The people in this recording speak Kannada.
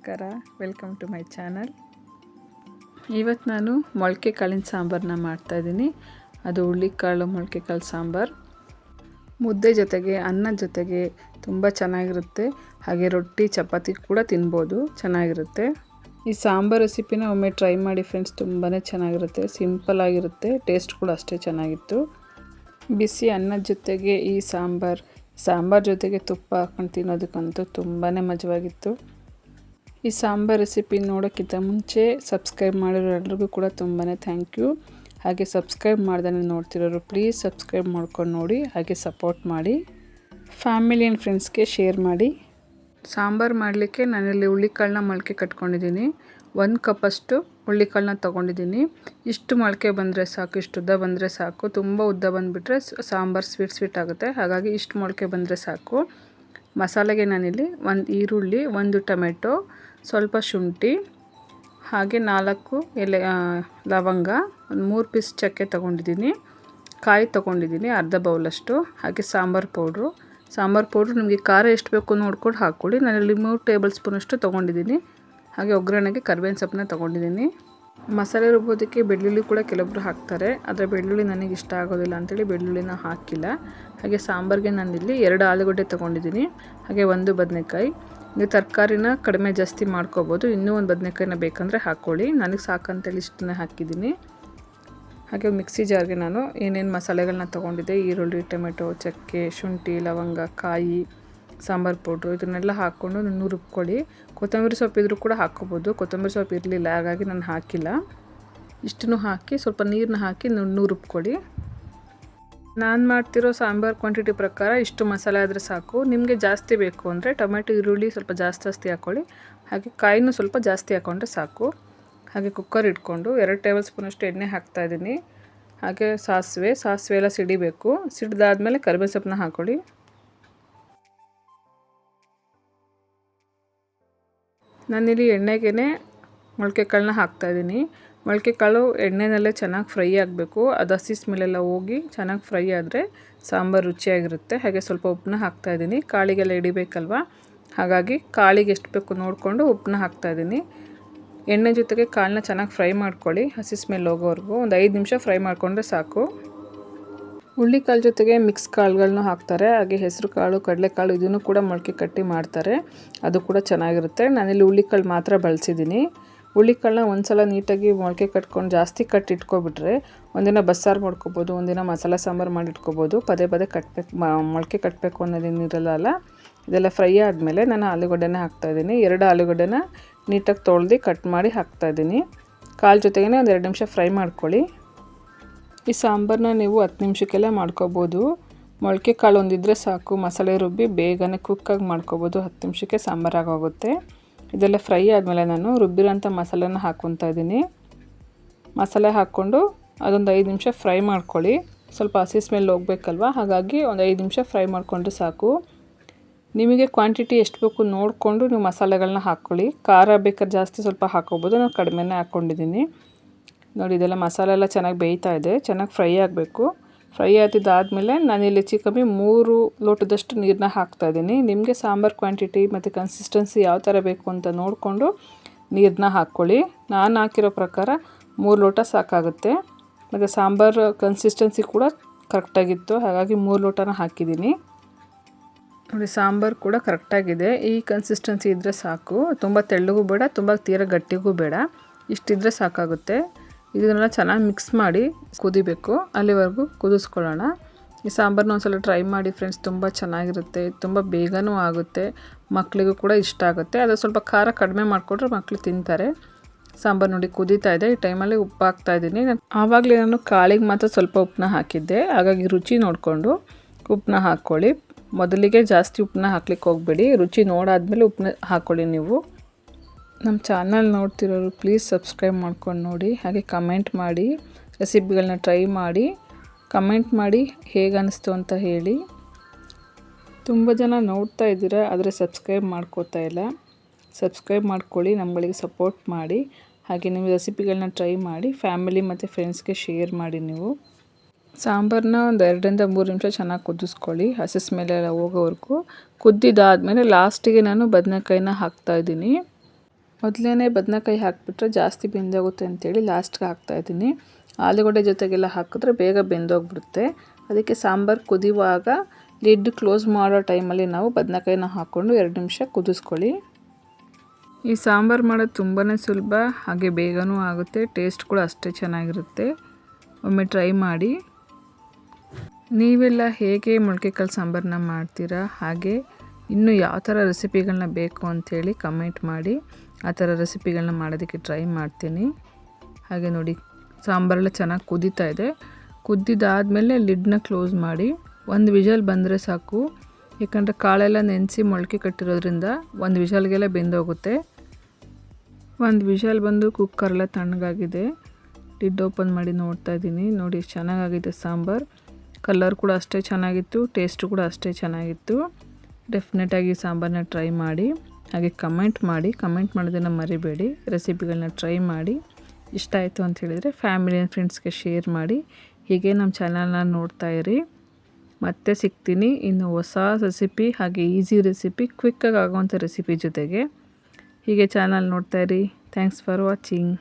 ನಮಸ್ಕಾರ, ವೆಲ್ಕಮ್ ಟು ಮೈ ಚಾನಲ್. ಇವತ್ತು ನಾನು ಮೊಳಕೆ ಕಾಳಿನ ಸಾಂಬಾರನ್ನ ಮಾಡ್ತಾಯಿದ್ದೀನಿ. ಅದು ಹುಳ್ಳಿಕಾಳು ಮೊಳಕೆ ಕಾಳು ಸಾಂಬಾರು. ಮುದ್ದೆ ಜೊತೆಗೆ, ಅನ್ನದ ಜೊತೆಗೆ ತುಂಬ ಚೆನ್ನಾಗಿರುತ್ತೆ. ಹಾಗೆ ರೊಟ್ಟಿ ಚಪಾತಿ ಕೂಡ ತಿನ್ಬೋದು, ಚೆನ್ನಾಗಿರುತ್ತೆ. ಈ ಸಾಂಬಾರು ರೆಸಿಪಿನ ಒಮ್ಮೆ ಟ್ರೈ ಮಾಡಿ ಫ್ರೆಂಡ್ಸ್, ತುಂಬಾ ಚೆನ್ನಾಗಿರುತ್ತೆ. ಸಿಂಪಲ್ ಆಗಿರುತ್ತೆ, ಟೇಸ್ಟ್ ಕೂಡ ಅಷ್ಟೇ ಚೆನ್ನಾಗಿತ್ತು. ಬಿಸಿ ಅನ್ನದ ಜೊತೆಗೆ ಈ ಸಾಂಬಾರು ಜೊತೆಗೆ ತುಪ್ಪ ಹಾಕೊಂಡು ತಿನ್ನೋದಕ್ಕಂತೂ ತುಂಬಾ ಮಜವಾಗಿತ್ತು. ಈ ಸಾಂಬಾರು ರೆಸಿಪಿ ನೋಡೋಕ್ಕಿಂತ ಮುಂಚೆ ಸಬ್ಸ್ಕ್ರೈಬ್ ಮಾಡಿರೋ ಎಲ್ರಿಗೂ ಕೂಡ ತುಂಬಾ ಥ್ಯಾಂಕ್ ಯು. ಹಾಗೆ ಸಬ್ಸ್ಕ್ರೈಬ್ ಮಾಡ್ದೇ ನೋಡ್ತಿರೋರು ಪ್ಲೀಸ್ ಸಬ್ಸ್ಕ್ರೈಬ್ ಮಾಡ್ಕೊಂಡು ನೋಡಿ, ಹಾಗೆ ಸಪೋರ್ಟ್ ಮಾಡಿ, ಫ್ಯಾಮಿಲಿ ಆ್ಯಂಡ್ ಫ್ರೆಂಡ್ಸ್ಗೆ ಶೇರ್ ಮಾಡಿ. ಸಾಂಬಾರು ಮಾಡಲಿಕ್ಕೆ ನಾನಿಲ್ಲಿ ಹುಳ್ಳಿಕಾಳನ್ನ ಮೊಳಕೆ ಕಟ್ಕೊಂಡಿದ್ದೀನಿ. 1 ಕಪ್ಪಷ್ಟು ಹುಳ್ಳಿಕಾಳನ್ನ ತೊಗೊಂಡಿದ್ದೀನಿ. ಇಷ್ಟು ಮೊಳಕೆ ಬಂದರೆ ಸಾಕು, ಇಷ್ಟು ಉದ್ದ ಬಂದರೆ ಸಾಕು. ತುಂಬ ಉದ್ದ ಬಂದುಬಿಟ್ರೆ ಸಾಂಬಾರು ಸ್ವೀಟ್ ಆಗುತ್ತೆ. ಹಾಗಾಗಿ ಇಷ್ಟು ಮೊಳಕೆ ಬಂದರೆ ಸಾಕು. ಮಸಾಲೆಗೆ ನಾನಿಲ್ಲಿ 1 ಈರುಳ್ಳಿ, 1 ಟೊಮೆಟೊ, ಸ್ವಲ್ಪ ಶುಂಠಿ, ಹಾಗೆ 4 ಎಲೆ ಲವಂಗ, ಒಂದು 3 ಪೀಸ್ ಚಕ್ಕೆ ತೊಗೊಂಡಿದ್ದೀನಿ, ಕಾಯಿ ತೊಗೊಂಡಿದ್ದೀನಿ ಅರ್ಧ ಬೌಲಷ್ಟು, ಹಾಗೆ ಸಾಂಬಾರು ಪೌಡ್ರು ನಿಮಗೆ ಖಾರ ಎಷ್ಟು ಬೇಕು ನೋಡ್ಕೊಂಡು ಹಾಕ್ಕೊಳ್ಳಿ. ನಾನಿಲ್ಲಿ 3 ಟೇಬಲ್ ಸ್ಪೂನಷ್ಟು ತೊಗೊಂಡಿದ್ದೀನಿ. ಹಾಗೆ ಒಗ್ಗರಣೆಗೆ ಕರಿಬೇವಿನ ಸೊಪ್ಪನ್ನ ತೊಗೊಂಡಿದ್ದೀನಿ. ಮಸಾಲೆ ರುಬ್ಬೋದಕ್ಕೆ ಬೆಳ್ಳುಳ್ಳಿ ಕೂಡ ಕೆಲವೊಬ್ಬರು ಹಾಕ್ತಾರೆ, ಆದರೆ ಬೆಳ್ಳುಳ್ಳಿ ನನಗೆ ಇಷ್ಟ ಆಗೋದಿಲ್ಲ ಅಂತೇಳಿ ಬೆಳ್ಳುಳ್ಳಿನ ಹಾಕಿಲ್ಲ. ಹಾಗೆ ಸಾಂಬಾರಿಗೆ ನಾನಿಲ್ಲಿ 2 ಆಲೂಗಡ್ಡೆ ತೊಗೊಂಡಿದ್ದೀನಿ, ಹಾಗೆ 1 ಬದನೆಕಾಯಿ. ನೀವು ತರಕಾರಿನ ಕಡಿಮೆ ಜಾಸ್ತಿ ಮಾಡ್ಕೋಬೋದು, ಇನ್ನೂ 1 ಬದನೆಕಾಯಿನ ಬೇಕಂದರೆ ಹಾಕ್ಕೊಳ್ಳಿ. ನನಗೆ ಸಾಕಂತೇಳಿ ಇಷ್ಟನ್ನೇ ಹಾಕಿದ್ದೀನಿ. ಹಾಗೆ ಮಿಕ್ಸಿ ಜಾರ್ಗೆ ನಾನು ಏನೇನು ಮಸಾಲೆಗಳನ್ನ ತೊಗೊಂಡಿದ್ದೆ, ಈರುಳ್ಳಿ, ಟೊಮೆಟೊ, ಚಕ್ಕೆ, ಶುಂಠಿ, ಲವಂಗ, ಕಾಯಿ, ಸಾಂಬಾರು ಪೌಡ್ರು, ಇದನ್ನೆಲ್ಲ ಹಾಕ್ಕೊಂಡು ರುಬ್ಕೊಳ್ಳಿ. ಕೊತ್ತಂಬರಿ ಸೊಪ್ಪು ಇದ್ರೂ ಕೂಡ ಹಾಕ್ಕೋಬೋದು, ಕೊತ್ತಂಬರಿ ಸೊಪ್ಪು ಇರಲಿಲ್ಲ ಹಾಗಾಗಿ ನಾನು ಹಾಕಿಲ್ಲ. ಇಷ್ಟನ್ನು ಹಾಕಿ ಸ್ವಲ್ಪ ನೀರನ್ನ ಹಾಕಿ ರುಬ್ಕೊಳ್ಳಿ. ನಾನು ಮಾಡ್ತಿರೋ ಸಾಂಬಾರು ಕ್ವಾಂಟಿಟಿ ಪ್ರಕಾರ ಇಷ್ಟು ಮಸಾಲೆ ಆದರೆ ಸಾಕು. ನಿಮಗೆ ಜಾಸ್ತಿ ಬೇಕು ಅಂದರೆ ಟೊಮೆಟೊ, ಈರುಳ್ಳಿ ಸ್ವಲ್ಪ ಜಾಸ್ತಿ ಹಾಕ್ಕೊಳ್ಳಿ. ಹಾಗೆ ಕಾಯಿನೂ ಸ್ವಲ್ಪ ಜಾಸ್ತಿ ಹಾಕ್ಕೊಂಡ್ರೆ ಸಾಕು. ಹಾಗೆ ಕುಕ್ಕರ್ ಇಟ್ಕೊಂಡು 2 ಟೇಬಲ್ ಸ್ಪೂನಷ್ಟು ಎಣ್ಣೆ ಹಾಕ್ತಾಯಿದ್ದೀನಿ. ಹಾಗೆ ಸಾಸಿವೆ ಎಲ್ಲ ಸಿಡಿಬೇಕು. ಸಿಡ್ದಾದ್ಮೇಲೆ ಕರಿಬೇವು ಸೊಪ್ಪನ್ನ ಹಾಕ್ಕೊಳ್ಳಿ. ನಾನಿಲ್ಲಿ ಎಣ್ಣೆಗೆ ಮೊಳಕೆ ಕಾಳನ್ನ ಹಾಕ್ತಾಯಿದ್ದೀನಿ. ಮೊಳಕೆ ಕಾಳು ಎಣ್ಣೆನಲ್ಲೇ ಚೆನ್ನಾಗಿ ಫ್ರೈ ಆಗಬೇಕು. ಅದು ಹಸಿ ಸ್ಮೆಲ್ಲೆಲ್ಲ ಹೋಗಿ ಚೆನ್ನಾಗಿ ಫ್ರೈ ಆದರೆ ಸಾಂಬಾರು ರುಚಿಯಾಗಿರುತ್ತೆ. ಹಾಗೆ ಸ್ವಲ್ಪ ಉಪ್ಪನ್ನ ಹಾಕ್ತಾಯಿದ್ದೀನಿ, ಕಾಳಿಗೆಲ್ಲ ಹಿಡಿಬೇಕಲ್ವ, ಹಾಗಾಗಿ ಕಾಳಿಗೆ ಎಷ್ಟು ಬೇಕು ನೋಡಿಕೊಂಡು ಉಪ್ಪನ್ನ ಹಾಕ್ತಾಯಿದ್ದೀನಿ. ಎಣ್ಣೆ ಜೊತೆಗೆ ಕಾಳನ್ನ ಚೆನ್ನಾಗಿ ಫ್ರೈ ಮಾಡ್ಕೊಳ್ಳಿ, ಹಸಿ ಸ್ಮೆಲ್ ಹೋಗೋವರೆಗೂ ಒಂದು 5 ನಿಮಿಷ ಫ್ರೈ ಮಾಡಿಕೊಂಡ್ರೆ ಸಾಕು. ಹುಳ್ಳಿಕಾಳು ಜೊತೆಗೆ ಮಿಕ್ಸ್ ಕಾಳುಗಳನ್ನೂ ಹಾಕ್ತಾರೆ. ಹಾಗೆ ಹೆಸರು ಕಾಳು, ಕಡಲೆಕಾಳು ಇದನ್ನು ಕೂಡ ಮೊಳಕೆ ಕಟ್ಟಿ ಮಾಡ್ತಾರೆ, ಅದು ಕೂಡ ಚೆನ್ನಾಗಿರುತ್ತೆ. ನಾನಿಲ್ಲಿ ಹುಳ್ಳಿಕಾಳು ಮಾತ್ರ ಬಳಸಿದ್ದೀನಿ. ಹುಳ್ಳಿಕಾಳನ್ನ ಒಂದ್ಸಲ ನೀಟಾಗಿ ಮೊಳಕೆ ಕಟ್ಕೊಂಡು ಜಾಸ್ತಿ ಕಟ್ಟಿಟ್ಕೊಬಿಟ್ರೆ ಒಂದಿನ ಬಸ್ಸಾರು ಮಾಡ್ಕೊಬೋದು, ಒಂದಿನ ಮಸಾಲೆ ಸಾಂಬಾರು ಮಾಡಿಟ್ಕೊಬೋದು. ಪದೇ ಮೊಳಕೆ ಕಟ್ಟಬೇಕು ಅನ್ನೋದೇನಿರಲ್ಲ. ಇದೆಲ್ಲ ಫ್ರೈ ಆದಮೇಲೆ ನಾನು ಆಲೂಗಡ್ಡೆನ ಹಾಕ್ತಾಯಿದ್ದೀನಿ. 2 ಆಲೂಗಡ್ಡೆನ ನೀಟಾಗಿ ತೊಳೆದು ಕಟ್ ಮಾಡಿ ಹಾಕ್ತಾಯಿದ್ದೀನಿ. ಕಾಳು ಜೊತೆಗೇ ಒಂದು 2 ನಿಮಿಷ ಫ್ರೈ ಮಾಡ್ಕೊಳ್ಳಿ. ಈ ಸಾಂಬಾರನ್ನ ನೀವು 10 ನಿಮಿಷಕ್ಕೆಲ್ಲ ಮಾಡ್ಕೋಬೋದು. ಮೊಳಕೆ ಕಾಳು ಒಂದಿದ್ರೆ ಸಾಕು, ಮಸಾಲೆ ರುಬ್ಬಿ ಬೇಗನೆ ಕುಕ್ಕಾಗಿ ಮಾಡ್ಕೋಬೋದು. 10 ನಿಮಿಷಕ್ಕೆ ಸಾಂಬಾರಾಗೋಗುತ್ತೆ. ಇದೆಲ್ಲ ಫ್ರೈ ಆದಮೇಲೆ ನಾನು ರುಬ್ಬಿರೋಂಥ ಮಸಾಲೆನ ಹಾಕ್ಕೊತಾ ಇದ್ದೀನಿ. ಮಸಾಲೆ ಹಾಕ್ಕೊಂಡು ಅದೊಂದು 5 ನಿಮಿಷ ಫ್ರೈ ಮಾಡ್ಕೊಳ್ಳಿ. ಸ್ವಲ್ಪ ಹಸಿ ಸ್ಮೆಲ್ ಹೋಗ್ಬೇಕಲ್ವ, ಹಾಗಾಗಿ ಒಂದು 5 ನಿಮಿಷ ಫ್ರೈ ಮಾಡಿಕೊಂಡ್ರೆ ಸಾಕು. ನಿಮಗೆ ಕ್ವಾಂಟಿಟಿ ಎಷ್ಟು ಬೇಕು ನೋಡಿಕೊಂಡು ನೀವು ಮಸಾಲೆಗಳನ್ನ ಹಾಕ್ಕೊಳ್ಳಿ. ಖಾರ ಬೇಕಾದ್ರೆ ಜಾಸ್ತಿ ಸ್ವಲ್ಪ ಹಾಕ್ಕೋಬೋದು, ನಾನು ಕಡಿಮೆನೇ ಹಾಕ್ಕೊಂಡಿದ್ದೀನಿ. ನೋಡಿ, ಇದೆಲ್ಲ ಮಸಾಲೆ ಎಲ್ಲ ಚೆನ್ನಾಗಿ ಬೇಯ್ತಾ ಇದೆ, ಚೆನ್ನಾಗಿ ಫ್ರೈ ಆಗಬೇಕು. ಫ್ರೈ ಆದಮೇಲೆ ನಾನಿಲ್ಲಿ ಹೆಚ್ಚು ಕಮ್ಮಿ 3 ಲೋಟದಷ್ಟು ನೀರನ್ನ ಹಾಕ್ತಾಯಿದ್ದೀನಿ. ನಿಮಗೆ ಸಾಂಬಾರು ಕ್ವಾಂಟಿಟಿ ಮತ್ತು ಕನ್ಸಿಸ್ಟೆನ್ಸಿ ಯಾವ ಥರ ಬೇಕು ಅಂತ ನೋಡಿಕೊಂಡು ನೀರನ್ನ ಹಾಕ್ಕೊಳ್ಳಿ. ನಾನು ಹಾಕಿರೋ ಪ್ರಕಾರ 3 ಲೋಟ ಸಾಕಾಗುತ್ತೆ. ಮತ್ತು ಸಾಂಬಾರು ಕನ್ಸಿಸ್ಟೆನ್ಸಿ ಕೂಡ ಕರೆಕ್ಟಾಗಿತ್ತು, ಹಾಗಾಗಿ 3 ಲೋಟನ ಹಾಕಿದ್ದೀನಿ. ನೋಡಿ, ಸಾಂಬಾರು ಕೂಡ ಕರೆಕ್ಟಾಗಿದೆ. ಈ ಕನ್ಸಿಸ್ಟೆನ್ಸಿ ಇದ್ದರೆ ಸಾಕು, ತುಂಬ ತೆಳ್ಳಗೂ ಬೇಡ, ತುಂಬ ತೀರಾ ಗಟ್ಟಿಗೂ ಬೇಡ, ಇಷ್ಟಿದ್ರೆ ಸಾಕಾಗುತ್ತೆ. ಇದನ್ನೆಲ್ಲ ಚೆನ್ನಾಗಿ ಮಿಕ್ಸ್ ಮಾಡಿ ಕುದಿಬೇಕು, ಅಲ್ಲಿವರೆಗೂ ಕುದಿಸ್ಕೊಳ್ಳೋಣ. ಈ ಸಾಂಬಾರನ್ನ ಒಂದ್ಸಲ ಟ್ರೈ ಮಾಡಿ ಫ್ರೆಂಡ್ಸ್, ತುಂಬ ಚೆನ್ನಾಗಿರುತ್ತೆ, ತುಂಬ ಬೇಗನೂ ಆಗುತ್ತೆ, ಮಕ್ಕಳಿಗೂ ಕೂಡ ಇಷ್ಟ ಆಗುತ್ತೆ. ಅದು ಸ್ವಲ್ಪ ಖಾರ ಕಡಿಮೆ ಮಾಡಿಕೊಟ್ರೆ ಮಕ್ಕಳು ತಿಂತಾರೆ. ಸಾಂಬಾರು ನೋಡಿ ಕುದೀತಾ ಇದೆ, ಈ ಟೈಮಲ್ಲಿ ಉಪ್ಪು ಹಾಕ್ತಾಯಿದ್ದೀನಿ. ಆವಾಗಲೇ ನಾನು ಕಾಳಿಗೆ ಮಾತ್ರ ಸ್ವಲ್ಪ ಉಪ್ಪನ್ನ ಹಾಕಿದ್ದೆ, ಹಾಗಾಗಿ ರುಚಿ ನೋಡಿಕೊಂಡು ಉಪ್ಪನ್ನ ಹಾಕ್ಕೊಳ್ಳಿ. ಮೊದಲಿಗೆ ಜಾಸ್ತಿ ಉಪ್ಪನ್ನ ಹಾಕ್ಲಿಕ್ಕೆ ಹೋಗಬೇಡಿ, ರುಚಿ ನೋಡಾದ್ಮೇಲೆ ಉಪ್ಪನ್ನ ಹಾಕ್ಕೊಳ್ಳಿ. ನೀವು ನಮ್ಮ ಚಾನಲ್ ನೋಡ್ತಿರೋರು ಪ್ಲೀಸ್ ಸಬ್ಸ್ಕ್ರೈಬ್ ಮಾಡ್ಕೊಂಡು ನೋಡಿ, ಹಾಗೆ ಕಮೆಂಟ್ ಮಾಡಿ, ರೆಸಿಪಿಗಳನ್ನ ಟ್ರೈ ಮಾಡಿ ಕಮೆಂಟ್ ಮಾಡಿ ಹೇಗೆ ಅನ್ನಿಸ್ತು ಅಂತ ಹೇಳಿ. ತುಂಬ ಜನ ನೋಡ್ತಾ ಇದ್ದೀರಾ, ಆದರೆ ಸಬ್ಸ್ಕ್ರೈಬ್ ಮಾಡ್ಕೋತಾ ಇಲ್ಲ. ಸಬ್ಸ್ಕ್ರೈಬ್ ಮಾಡ್ಕೊಳ್ಳಿ, ನಮ್ಮಗಳಿಗೆ ಸಪೋರ್ಟ್ ಮಾಡಿ. ಹಾಗೆ ನೀವು ರೆಸಿಪಿಗಳನ್ನ ಟ್ರೈ ಮಾಡಿ ಫ್ಯಾಮಿಲಿ ಮತ್ತು ಫ್ರೆಂಡ್ಸ್ಗೆ ಶೇರ್ ಮಾಡಿ. ನೀವು ಸಾಂಬಾರನ್ನ ಒಂದು 2 ರಿಂದ 3 ನಿಮಿಷ ಚೆನ್ನಾಗಿ ಕುದಿಸ್ಕೊಳ್ಳಿ, ಹಸಿ ಸ್ಮೆಲ್ ಎಲ್ಲ ಹೋಗೋವರೆಗೂ. ಕುದ್ದಿದ್ದಾದಮೇಲೆ ಲಾಸ್ಟಿಗೆ ನಾನು ಬದನೆಕಾಯಿನ ಹಾಕ್ತಾಯಿದ್ದೀನಿ. ಮೊದಲೇ ಬದನೆಕಾಯಿ ಹಾಕಿಬಿಟ್ರೆ ಜಾಸ್ತಿ ಬೆಂದೋಗುತ್ತೆ ಅಂತೇಳಿ ಲಾಸ್ಟ್ಗೆ ಹಾಕ್ತಾಯಿದ್ದೀನಿ. ಆಲೂಗಡ್ಡೆ ಜೊತೆಗೆಲ್ಲ ಹಾಕಿದ್ರೆ ಬೇಗ ಬೆಂದೋಗ್ಬಿಡುತ್ತೆ. ಅದಕ್ಕೆ ಸಾಂಬಾರು ಕುದಿಯುವಾಗ ಲಿಡ್ ಕ್ಲೋಸ್ ಮಾಡೋ ಟೈಮಲ್ಲಿ ನಾವು ಬದನೆಕಾಯಿನ ಹಾಕ್ಕೊಂಡು 2 ನಿಮಿಷ ಕುದಿಸ್ಕೊಳ್ಳಿ. ಈ ಸಾಂಬಾರು ಮಾಡೋದು ತುಂಬಾ ಸುಲಭ, ಹಾಗೆ ಬೇಗನೂ ಆಗುತ್ತೆ, ಟೇಸ್ಟ್ ಕೂಡ ಅಷ್ಟೇ ಚೆನ್ನಾಗಿರುತ್ತೆ. ಒಮ್ಮೆ ಟ್ರೈ ಮಾಡಿ. ನೀವೆಲ್ಲ ಹೇಗೆ ಮೊಳಕೆ ಕಾಳು ಸಾಂಬಾರನ್ನ ಮಾಡ್ತೀರಾ, ಹಾಗೆ ಇನ್ನೂ ಯಾವ ಥರ ರೆಸಿಪಿಗಳನ್ನ ಬೇಕು ಅಂಥೇಳಿ ಕಮೆಂಟ್ ಮಾಡಿ. ಆ ಥರ ರೆಸಿಪಿಗಳನ್ನ ಮಾಡೋದಕ್ಕೆ ಟ್ರೈ ಮಾಡ್ತೀನಿ. ಹಾಗೆ ನೋಡಿ ಸಾಂಬಾರೆಲ್ಲ ಚೆನ್ನಾಗಿ ಕುದೀತಾ ಇದೆ. ಕುದ್ದಿದ್ದಾದಮೇಲೆ ಲಿಡ್ನ ಕ್ಲೋಸ್ ಮಾಡಿ 1 ವಿಷಲ್ ಬಂದರೆ ಸಾಕು. ಯಾಕಂದರೆ ಕಾಳೆಲ್ಲ ನೆನೆಸಿ ಮೊಳಕೆ ಕಟ್ಟಿರೋದ್ರಿಂದ 1 ವಿಷಲ್ಗೆಲ್ಲ ಬೆಂದೋಗುತ್ತೆ. 1 ವಿಷಲ್ ಬಂದು ಕುಕ್ಕರೆಲ್ಲ ತಣ್ಣಗಾಗಿದೆ. ಲಿಡ್ ಓಪನ್ ಮಾಡಿ ನೋಡ್ತಾ ಇದ್ದೀನಿ. ನೋಡಿ ಎಷ್ಟು ಚೆನ್ನಾಗಾಗಿದೆ ಸಾಂಬಾರು. ಕಲರ್ ಕೂಡ ಅಷ್ಟೇ ಚೆನ್ನಾಗಿತ್ತು, ಟೇಸ್ಟು ಕೂಡ ಅಷ್ಟೇ ಚೆನ್ನಾಗಿತ್ತು. ಡೆಫಿನೆಟಾಗಿ ಸಾಂಬಾರನ್ನ ಟ್ರೈ ಮಾಡಿ. ಹಾಗೆ ಕಮೆಂಟ್ ಮಾಡಿ. ಕಮೆಂಟ್ ಮಾಡೋದನ್ನು ಮರಿಬೇಡಿ. ರೆಸಿಪಿಗಳನ್ನ ಟ್ರೈ ಮಾಡಿ. ಇಷ್ಟ ಆಯಿತು ಅಂತ ಹೇಳಿದರೆ ಫ್ಯಾಮಿಲಿ ಆ್ಯಂಡ್ ಫ್ರೆಂಡ್ಸ್ಗೆ ಶೇರ್ ಮಾಡಿ. ಹೀಗೆ ನಮ್ಮ ಚಾನಲ್ನ ನೋಡ್ತಾ ಇರಿ. ಮತ್ತೆ ಸಿಗ್ತೀನಿ ಇನ್ನು ಹೊಸ ರೆಸಿಪಿ, ಹಾಗೆ ಈಸಿ ರೆಸಿಪಿ, ಕ್ವಿಕ್ಕಾಗಿ ಆಗೋವಂಥ ರೆಸಿಪಿ ಜೊತೆಗೆ. ಹೀಗೆ ಚಾನಲ್ ನೋಡ್ತಾ ಇರಿ. Thanks for watching.